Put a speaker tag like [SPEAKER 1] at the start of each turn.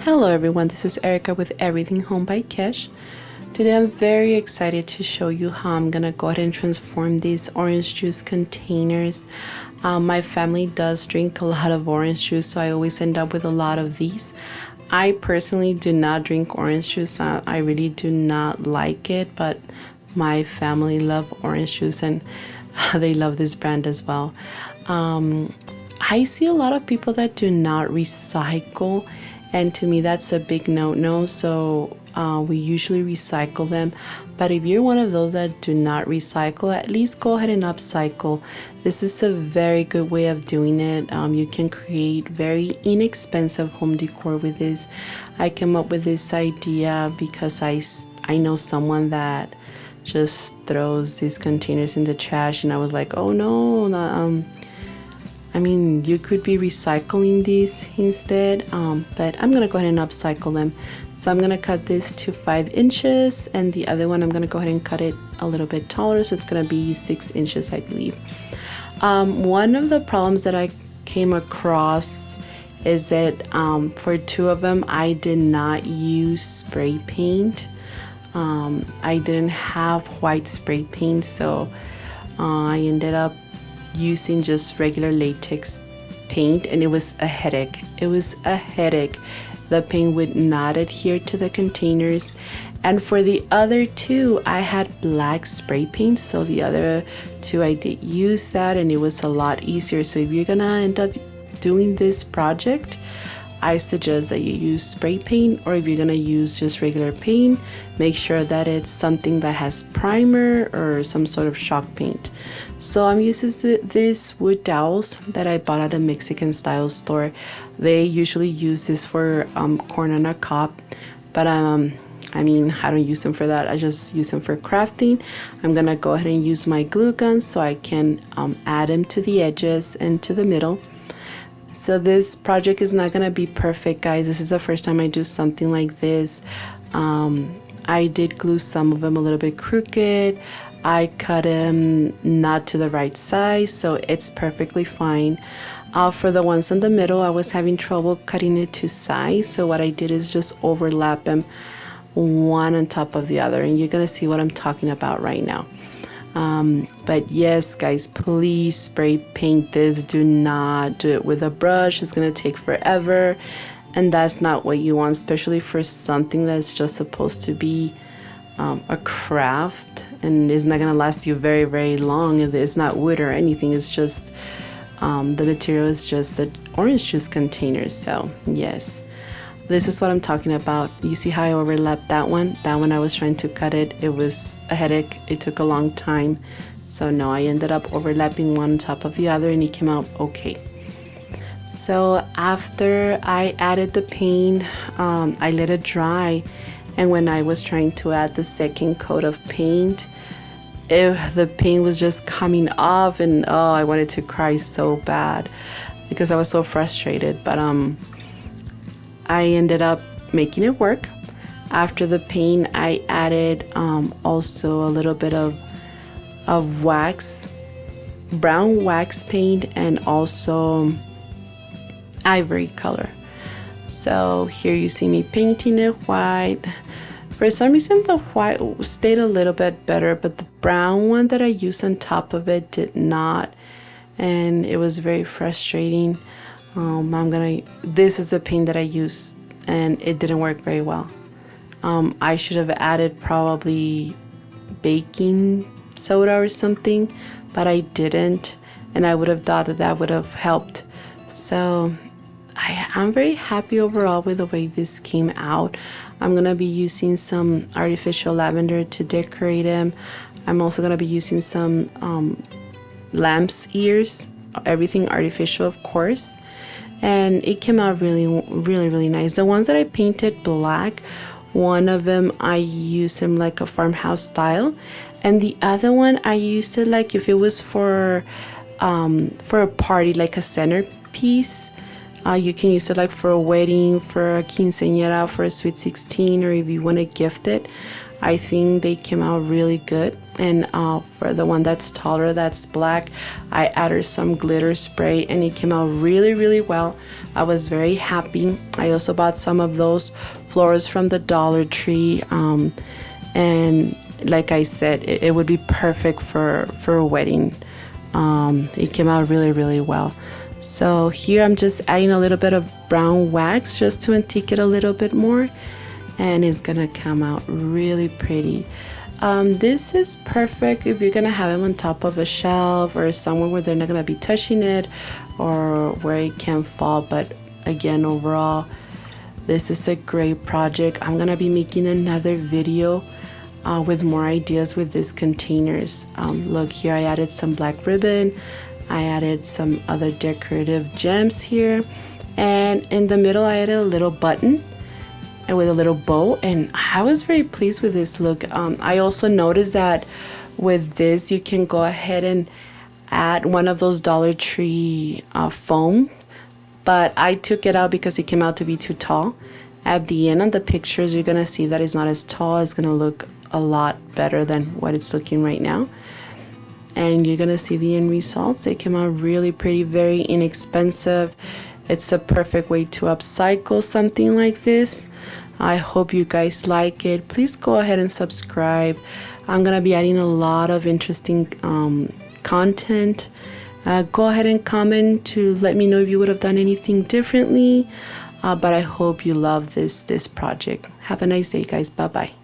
[SPEAKER 1] Hello everyone, this is Erica with Everything Home by Kesh. Today I'm very excited to show you how I'm gonna go ahead and transform these orange juice containers. My family does drink a lot of orange juice, so I always end up with a lot of these. I personally do not drink orange juice. I really do not like it, but my family love orange juice and they love this brand as well. I see a lot of people that do not recycle, and to me that's a big no-no. So we usually recycle them, but if you're one of those that do not recycle, at least go ahead and upcycle. This is a very good way of doing it. You can create very inexpensive home decor with this. I came up with this idea because I know someone that just throws these containers in the trash, and I was like, oh no, you could be recycling these instead, but I'm gonna go ahead and upcycle them. So I'm gonna cut this to 5 inches, and the other one I'm gonna go ahead and cut it a little bit taller, so it's gonna be 6 inches, I believe. One of the problems that I came across is that for 2 of them I did not use spray paint. I didn't have white spray paint, so I ended up using just regular latex paint, and it was a headache. The paint would not adhere to the containers. And for the other 2 I had black spray paint, so the other 2 I did use that, and it was a lot easier. So if you're gonna end up doing this project, I suggest that you use spray paint, or if you're gonna use just regular paint, make sure that it's something that has primer or some sort of chalk paint. So I'm using these wood dowels that I bought at a Mexican style store. They usually use this for corn on a cob, but I don't use them for that. I just use them for crafting. I'm gonna go ahead and use my glue gun so I can add them to the edges and to the middle. So this project is not gonna be perfect, guys. This is the first time I do something like this. I did glue some of them a little bit crooked. I cut them not to the right size, so it's perfectly fine. For the ones in the middle, I was having trouble cutting it to size, so what I did is just overlap them one on top of the other, and you're gonna see what I'm talking about right now. But yes, guys, please spray paint this. Do not do it with a brush. It's gonna take forever, and that's not what you want, especially for something that's just supposed to be a craft, and it's not gonna last you very, very long. It's not wood or anything. It's just the material is just the orange juice containers. So yes, this is what I'm talking about. You see how I overlapped that one? That one I was trying to cut it. It was a headache. It took a long time. So no, I ended up overlapping one on top of the other, and it came out okay. So after I added the paint, I let it dry. And when I was trying to add the second coat of paint, the paint was just coming off, and oh, I wanted to cry so bad because I was so frustrated. But I ended up making it work. After the paint, I added also a little bit of wax, brown wax paint, and also ivory color. So here you see me painting it white. For some reason the white stayed a little bit better, but the brown one that I used on top of it did not, and it was very frustrating. This is the paint that I used, and it didn't work very well. I should have added probably baking soda or something, but I didn't, and I would have thought that would have helped. So I'm very happy overall with the way this came out. I'm gonna be using some artificial lavender to decorate them. I'm also gonna be using some lamb's ears, everything artificial, of course. And it came out really, really, really nice. The ones that I painted black, one of them I used them like a farmhouse style, and the other one I used it like if it was for a party, like a centerpiece. You can use it like for a wedding, for a quinceañera, for a sweet 16, or if you want to gift it. I think they came out really good. And for the one that's taller, that's black, I added some glitter spray and it came out really, really well. I was very happy. I also bought some of those flowers from the Dollar Tree. And like I said, it would be perfect for a wedding. It came out really, really well. So here I'm just adding a little bit of brown wax just to antique it a little bit more, and it's gonna come out really pretty. This is perfect if you're gonna have them on top of a shelf or somewhere where they're not gonna be touching it or where it can fall. But again, overall, this is a great project. I'm gonna be making another video with more ideas with these containers. Look here, I added some black ribbon. I added some other decorative gems here, and in the middle I added a little button and with a little bow, and I was very pleased with this look. I also noticed that with this you can go ahead and add one of those Dollar Tree foam, but I took it out because it came out to be too tall. At the end of the pictures you're gonna see that it's not as tall. It's gonna look a lot better than what it's looking right now, and you're gonna see the end results. They came out really pretty, very inexpensive. It's a perfect way to upcycle something like this. I hope you guys like it. Please go ahead and subscribe. I'm gonna be adding a lot of interesting content. Go ahead and comment to let me know if you would have done anything differently, but I hope you love this project. Have a nice day, guys. Bye bye.